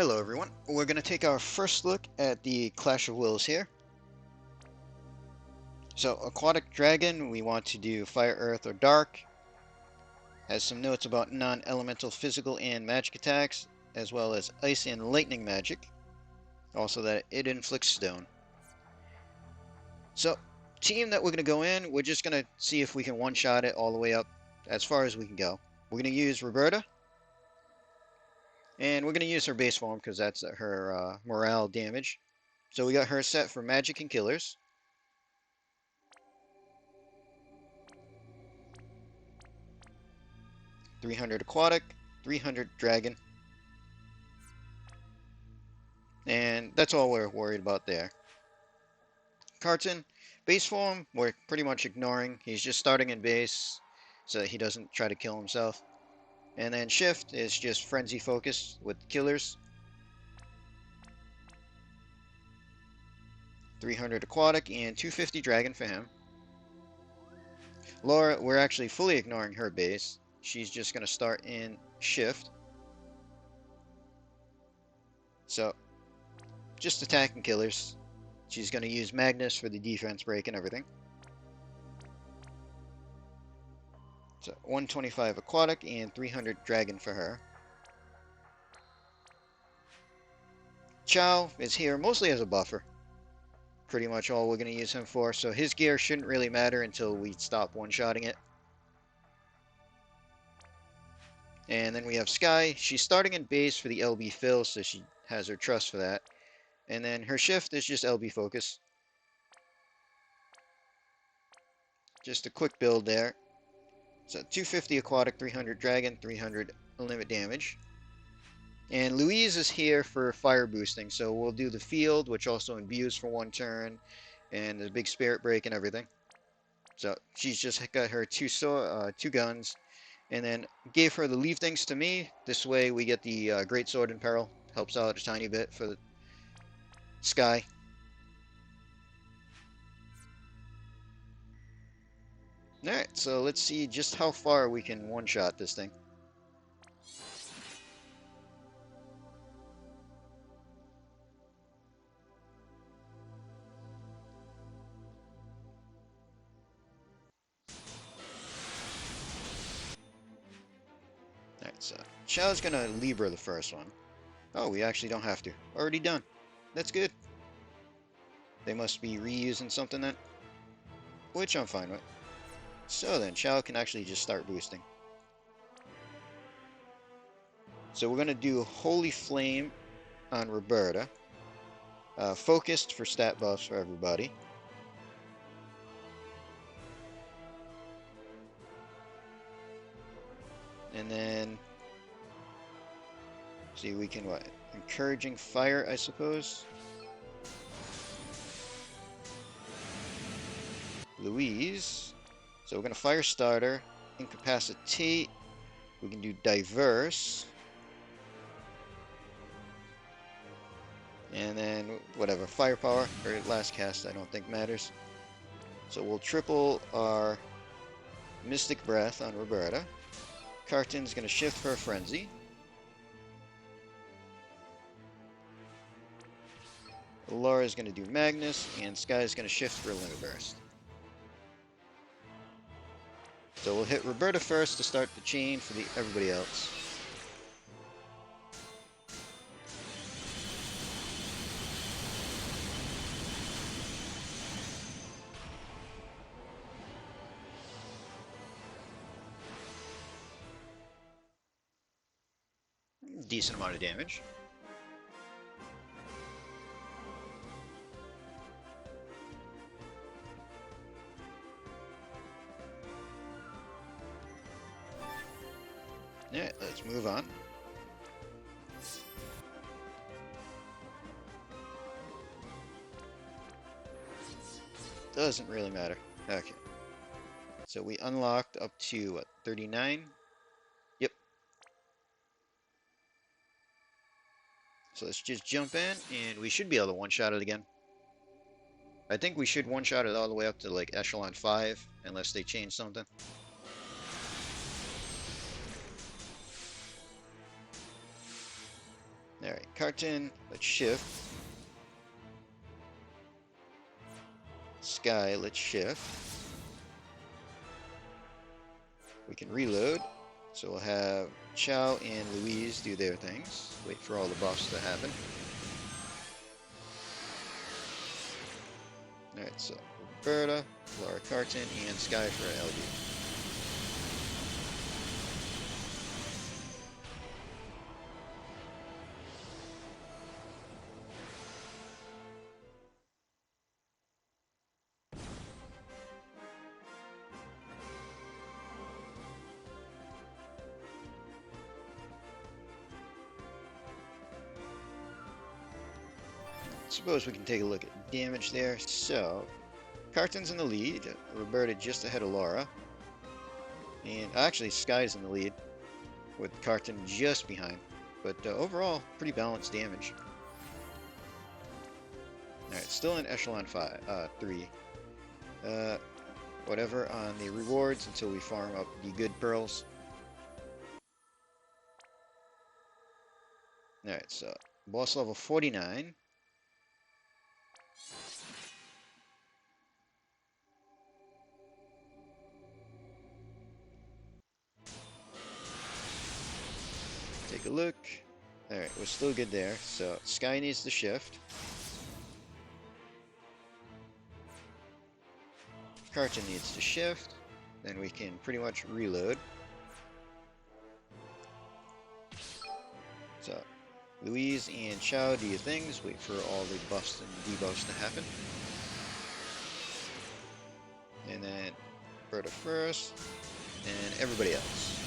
Hello everyone, we're going to take our first look at the Clash of Wills here. So Aquatic Dragon, we want to do Fire, Earth, or Dark. Has some notes about non-elemental physical and magic attacks, as well as ice and lightning magic. Also that it inflicts stone. So, team that we're going to go in, we're just going to see if we can one-shot it all the way up as far as we can go. We're going to use Roberta. And we're going to use her base form because that's her morale damage. So we got her set for magic and killers. .300 aquatic, 300 dragon. And that's all we're worried about there. Carton, base form, we're pretty much ignoring. He's just starting in base so that he doesn't try to kill himself. And then shift is just frenzy focus with killers. 300 aquatic and 250 dragon for him. Laura, we're actually fully ignoring her base. She's just going to start in shift. So, just attacking killers. She's going to use Magnus for the defense break and everything. So, 125 aquatic and 300 dragon for her. CoW is here mostly as a buffer. Pretty much all we're going to use him for. So his gear shouldn't really matter until we stop one-shotting it. And then we have Sky. She's starting in base for the LB fill, so she has her trust for that. And then her shift is just LB focus. Just a quick build there. So 250 aquatic, 300 dragon, 300 limit damage. And Louise is here for fire boosting, so we'll do the field, which also imbues for one turn, and the big spirit break and everything. So she's just got her two guns, and then gave her the leave things to me. This way we get the great sword in peril. Helps out a tiny bit for the Sky. Alright, so let's see just how far we can one-shot this thing. Alright, so CoW's gonna Libra the first one. Oh, we actually don't have to. Already done. That's good. They must be reusing something then. Which I'm fine with. So then, CoW can actually just start boosting. So we're going to do Holy Flame on Roberta. Focused for stat buffs for everybody. And then, see, we can, what? Encouraging Fire, I suppose. Louise. So we're going to Fire Starter, Incapacitate, we can do Diverse, and then whatever, Firepower, or last cast I don't think matters. So we'll triple our Mystic Breath on Roberta. Carton's going to shift for a Frenzy. Laura's going to do Magnus, and Sky's going to shift for a Limit Burst. So we'll hit Roberta first to start the chain for everybody else. Decent amount of damage. Alright, let's move on. Doesn't really matter. Okay. So we unlocked up to, what, 39? Yep. So let's just jump in, and we should be able to one-shot it again. I think we should one-shot it all the way up to, like, echelon 5, unless they change something. Alright, Carton, let's shift. Sky, let's shift. We can reload. So we'll have Chow and Louise do their things. Wait for all the buffs to happen. Alright, so Roberta, Laura Carton, and Sky for LD. Suppose we can take a look at damage there. So, Carton's in the lead, Roberta just ahead of Laura, and actually Sky's in the lead, with Carton just behind. But overall, pretty balanced damage. Alright, still in echelon 3. Whatever on the rewards until we farm up the good pearls. Alright, so boss level 49. Take a look. Alright, we're still good there. So Sky needs to shift. Carton needs to shift. Then we can pretty much reload. So Louise and Chow do your things. Wait for all the buffs and debuffs to happen. And then Berta first. And everybody else.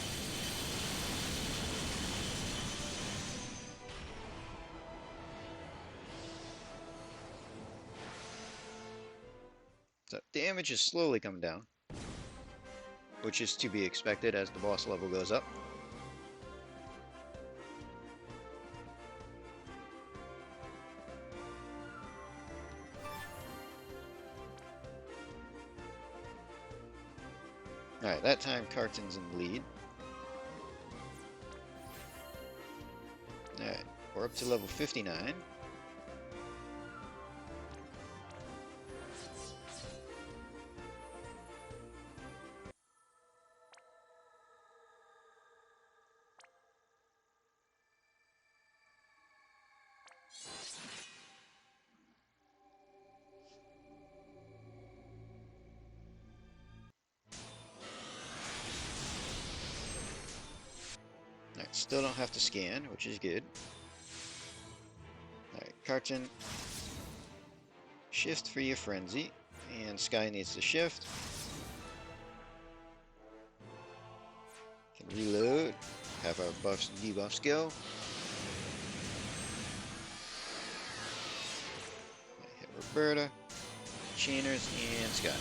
So damage is slowly coming down, which is to be expected as the boss level goes up. Alright, that time Carton's in the lead. Alright, we're up to level 59. Alright, still don't have to scan, which is good. Alright, Carton. Shift for your frenzy. And Sky needs to shift. Can reload. Have our buffs and debuffs go. Hit Roberta, Chainers, and Sky.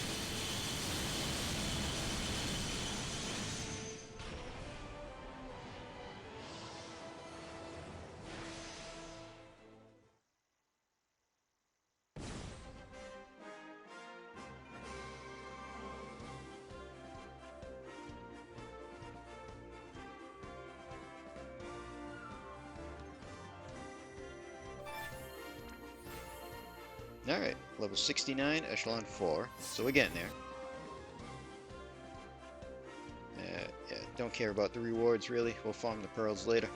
Alright, level 69, echelon 4. So we're getting there. Yeah, don't care about the rewards really. We'll farm the pearls later.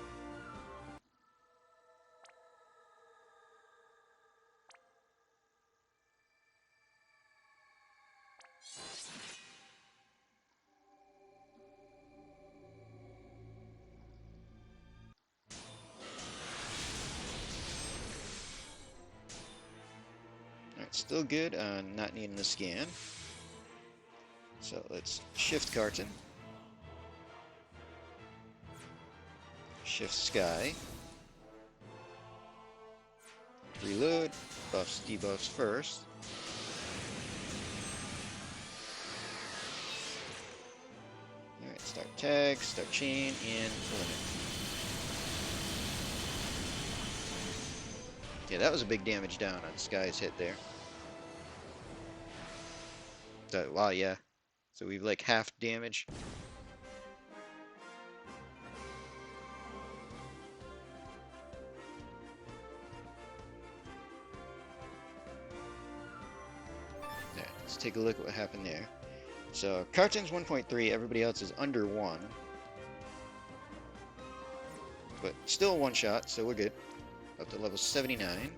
Alright, still good on not needing the scan. So let's shift Carton. Shift Sky. Reload. Buffs, debuffs first. Alright, start tag, start chain, and limit. Yeah, that was a big damage down on Sky's hit there. Wow, yeah. So we've like half damage. Let's take a look at what happened there. So Carton's 1.3, everybody else is under 1. But still one shot, so we're good. Up to level 79.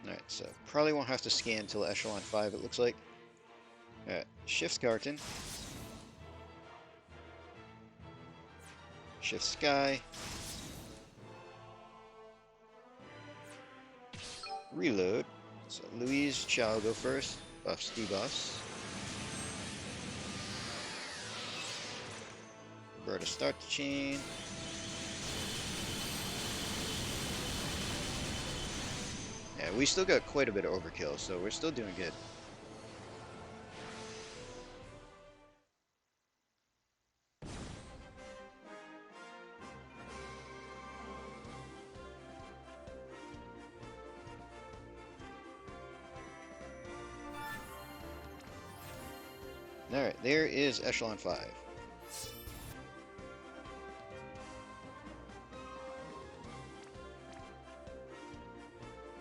Alright, so probably won't have to scan until echelon 5, it looks like. Alright, shift Carton. Shift Sky. Reload. So Louise, Chow go first. Buffs, debuffs. Roberta start the chain. Yeah, we still got quite a bit of overkill, so we're still doing good. Alright, there is echelon 5.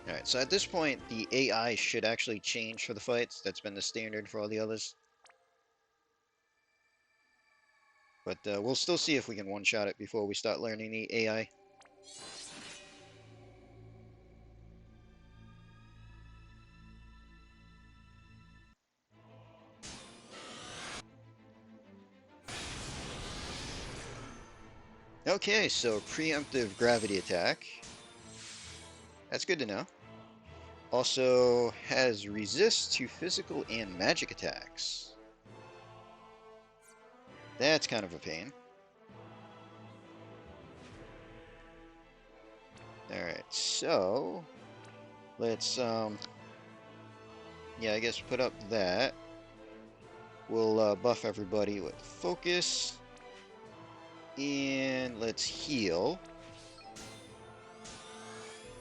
Alright, so at this point, the AI should actually change for the fights. That's been the standard for all the others. But we'll still see if we can one-shot it before we start learning the AI. Okay, so preemptive gravity attack. That's good to know. Also has resist to physical and magic attacks. That's kind of a pain. Alright, so let's yeah, I guess put up that. We'll buff everybody with focus. And let's heal.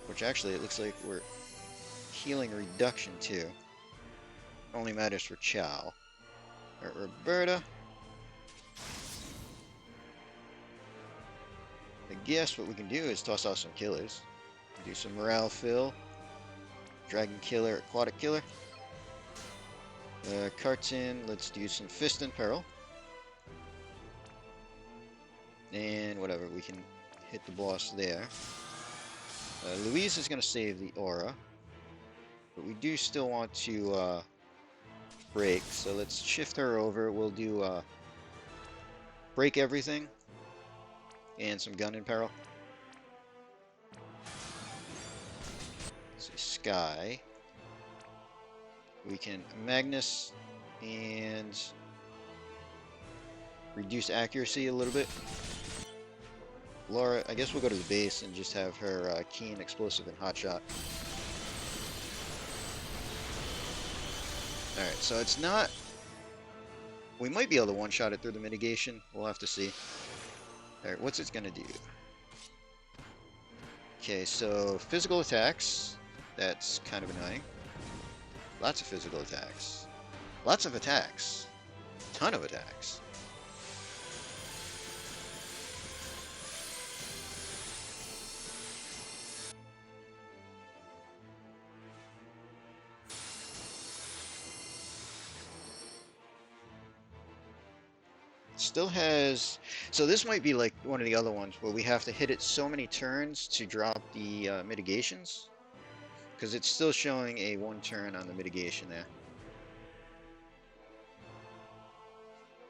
Which actually it looks like we're healing reduction too. Only matters for Chow. Alright, Roberta. I guess what we can do is toss out some killers. Do some morale fill. Dragon killer, aquatic killer. Carton, let's do some fist and peril. And whatever, we can hit the boss there. Louise is going to save the aura. But we do still want to break, so let's shift her over. We'll do break everything. And some gun in peril. Let's see, Sky. We can Magnus and reduce accuracy a little bit. Laura, I guess we'll go to the base and just have her keen, explosive, and hotshot. Alright, so it's not... We might be able to one-shot it through the mitigation. We'll have to see. Alright, what's it gonna do? Okay, so physical attacks. That's kind of annoying. Lots of physical attacks. Lots of attacks. Ton of attacks. Still has... So this might be like one of the other ones where we have to hit it so many turns to drop the mitigations. Because it's still showing a 1 turn on the mitigation there.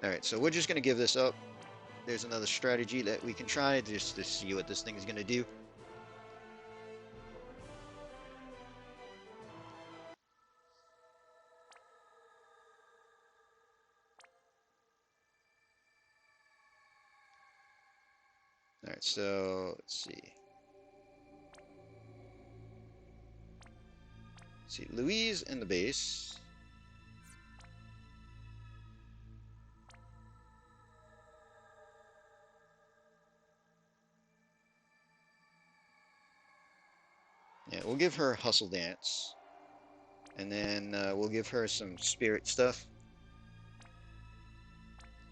Alright, so we're just going to give this up. There's another strategy that we can try just to see what this thing is going to do. Alright, so let's see. Let's see, Louise in the base. we'll give her Hustle Dance. And then we'll give her some spirit stuff.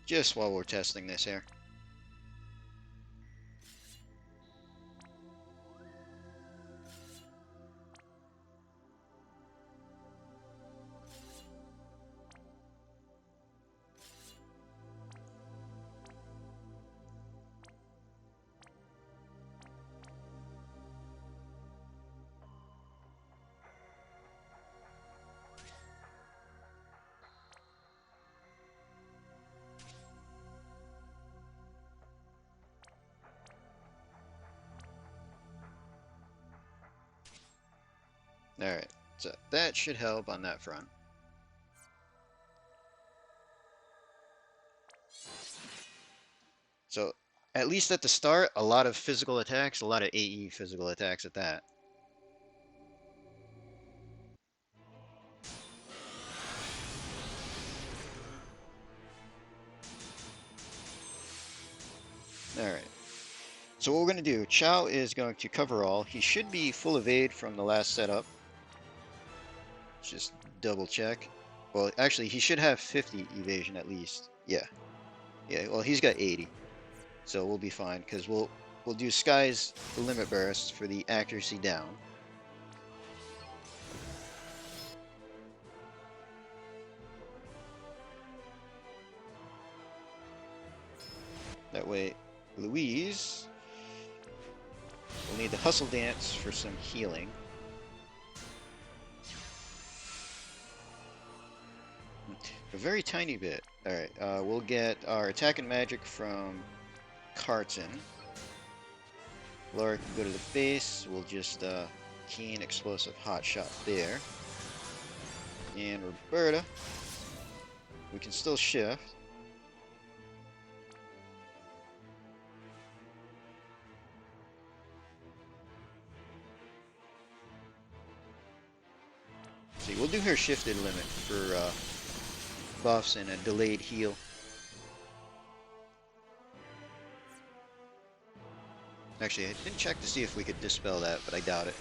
Just while we're testing this here. Alright, so that should help on that front. So, at least at the start, a lot of physical attacks, a lot of AE physical attacks at that. Alright. So what we're going to do, Chow is going to cover all. He should be full evade from the last setup. Just double check. Well, actually, he should have 50 evasion at least. Yeah. Yeah, well, he's got 80. So we'll be fine, because we'll do Sky's Limit Burst for the accuracy down. That way, Louise will need the Hustle Dance for some healing. A very tiny bit. Alright, we'll get our attack and magic from Carton. Laura can go to the base. We'll just keen explosive hot shot there. And Roberta, we can still shift. See, we'll do her shifted limit for buffs and a delayed heal. Actually, I didn't check to see if we could dispel that, but I doubt it.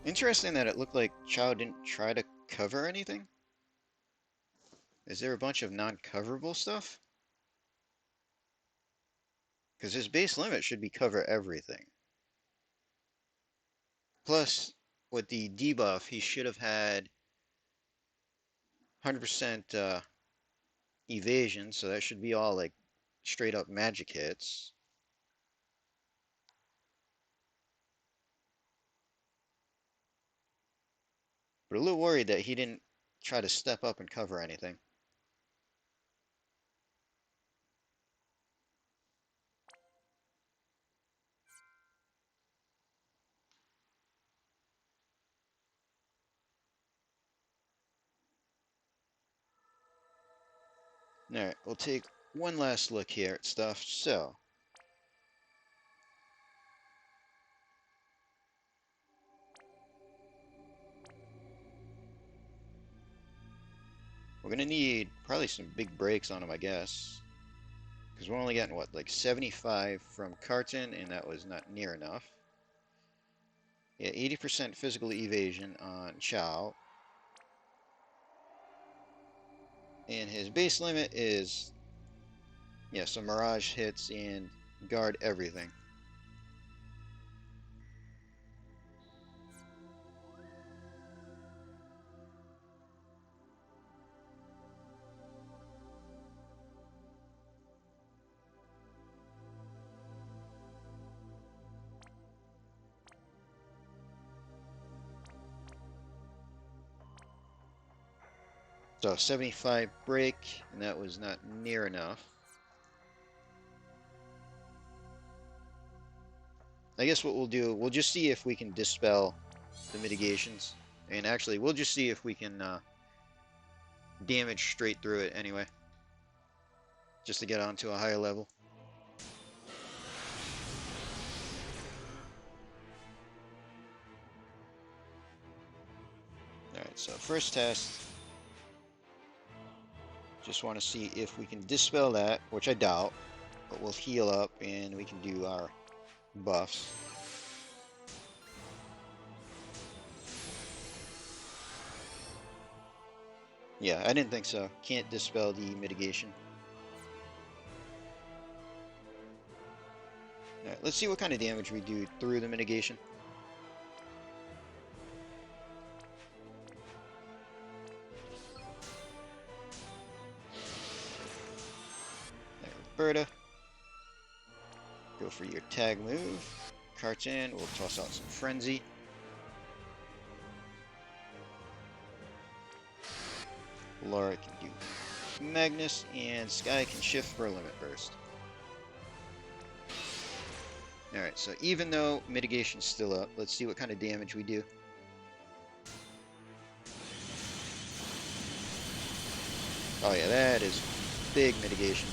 Interesting that it looked like Chow didn't try to cover anything. Is there a bunch of non-coverable stuff? Because his base limit should be cover everything. Plus, with the debuff, he should have had 100% evasion, so that should be all like straight up magic hits. But a little worried that he didn't try to step up and cover anything. Alright, we'll take one last look here at stuff. So, we're going to need probably some big breaks on him, I guess. Because we're only getting, what, like 75 from Carton, and that was not near enough. Yeah, 80% physical evasion on Chow. And his base limit is, yeah, so Mirage hits and guard everything. So 75 break, and that was not near enough. I guess what we'll do, we'll just see if we can dispel the mitigations. And actually, we'll just see if we can damage straight through it anyway. Just to get onto a higher level. Alright, so first test, just want to see if we can dispel that, which I doubt, but we'll heal up and we can do our buffs. Yeah, I didn't think so. Can't dispel the mitigation. Alright, let's see what kind of damage we do through the mitigation. There, Roberta. Go for your tag move. Carts in, we'll toss out some Frenzy. Laura can do Magnus, and Sky can shift for a Limit Burst. Alright, so even though mitigation's still up, let's see what kind of damage we do. Oh yeah, that is big mitigation.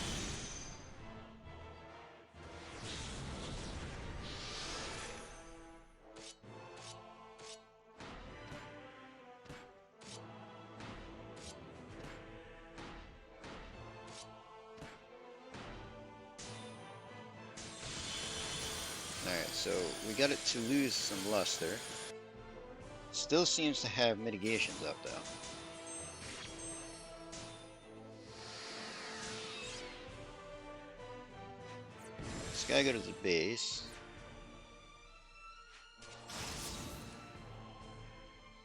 Alright, so we got it to lose some luster. Still seems to have mitigations up though. Sky go to the base.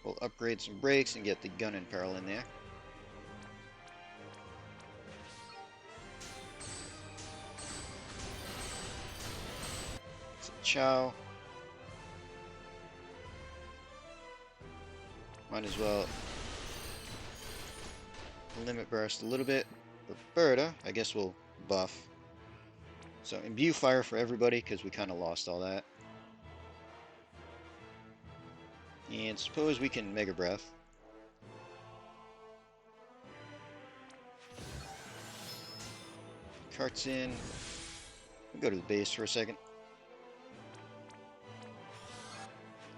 We'll upgrade some brakes and get the gun and peril in there. Chow. Might as well limit burst a little bit. Roberta, I guess we'll buff. So imbue fire for everybody because we kind of lost all that. And suppose we can Mega Breath. Carts in. We'll go to the base for a second.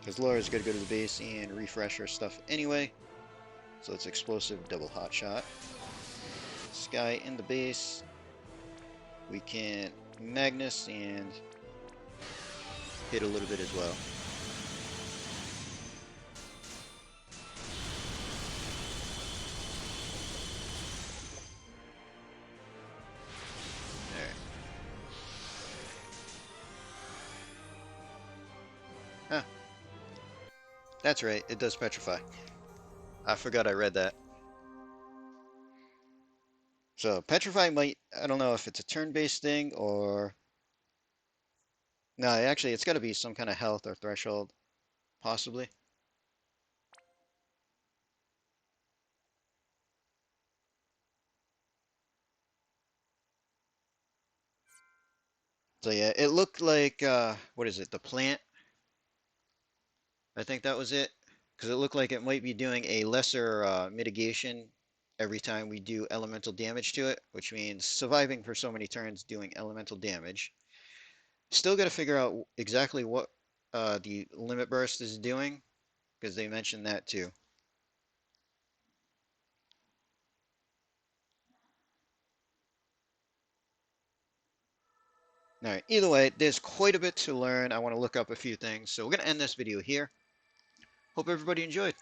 Because Laura's going to go to the base and refresh her stuff anyway. So it's explosive double hot shot. Sky in the base. We can Magnus and hit a little bit as well. There. Huh. That's right, it does petrify. I forgot I read that. So petrify might, I don't know if it's a turn-based thing or... No, actually it's got to be some kind of health or threshold, possibly. So yeah, it looked like, what is it, the plant? I think that was it. Because it looked like it might be doing a lesser mitigation every time we do elemental damage to it, which means surviving for so many turns doing elemental damage. Still got to figure out exactly what the limit burst is doing, because they mentioned that too. All right, either way, there's quite a bit to learn. I want to look up a few things, so we're going to end this video here. Hope everybody enjoyed.